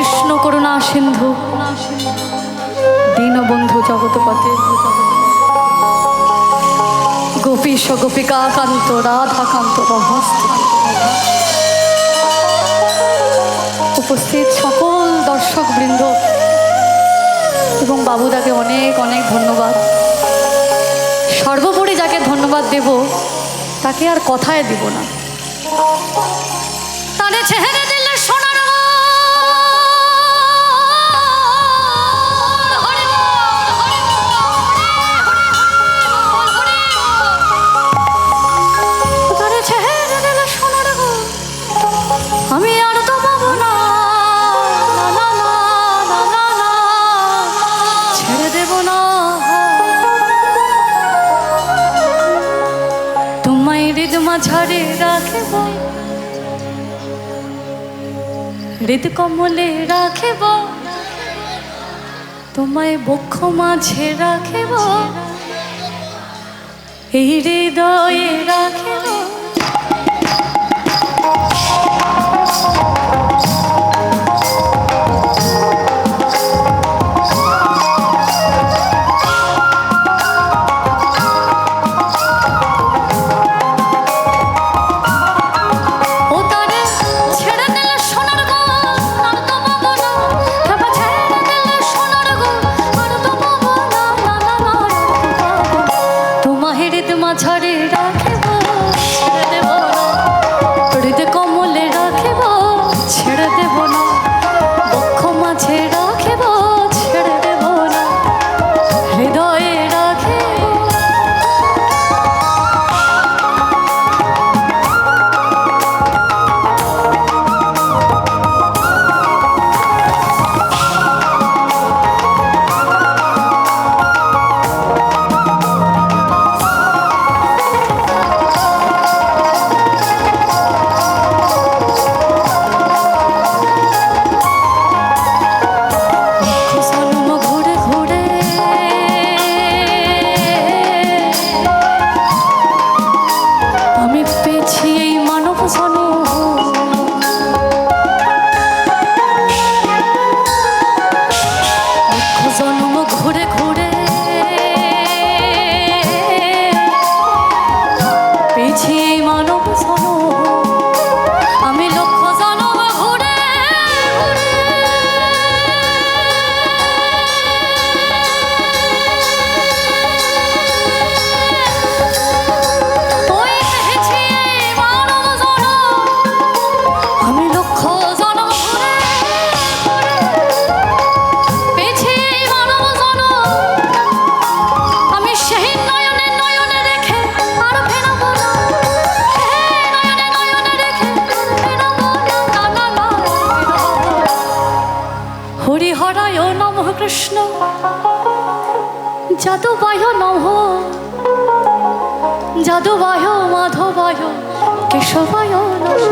কৃষ্ণ করুণা সিন্ধু দীনবন্ধু জগৎপতে গোপীশ গোপিকা কান্ত রাধাকান্ত উপস্থিত সকল দর্শক বৃন্দ এবং বাবুদাকে অনেক অনেক ধন্যবাদ। সর্বোপরি যাকে ধন্যবাদ দেব তাকে আর কথায় দিব না। তাদের চেহারা দিলে সোনার আমি আর তো পাবো না, ছেড়ে দেব না তোমায় হৃদ মাঝারে রাখিব, হৃদ কমলে রাখিব, তোমায় বক্ষ মাঝে রাখিব, এই হৃদয়ে রাখিব। মাঝারে রাখিব, ছেড়ে দেব না, হৃদ কমলে রাখিব, ছেড়ে দেব না, বক্ষ মাঝে রাখিব, ছেড়ে দেব না, হৃদয়ে রাখিব। হরিহরায় নমঃ কৃষ্ণ যাদবায় নমঃ, যাদবায় মাধবায় কেশবায় নমঃ,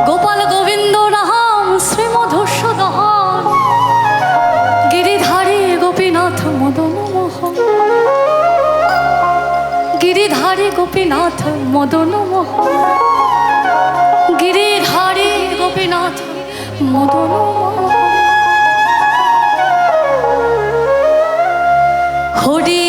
গোপাল গোবিন্দ নাম শ্রীমধুসূদন, গিরিধারী গোপীনাথ মদন মোহন, গিরিধারী গোপীনাথ মদন মোহন, গিরিধারী গোপীনাথ মদন মোহন। হরি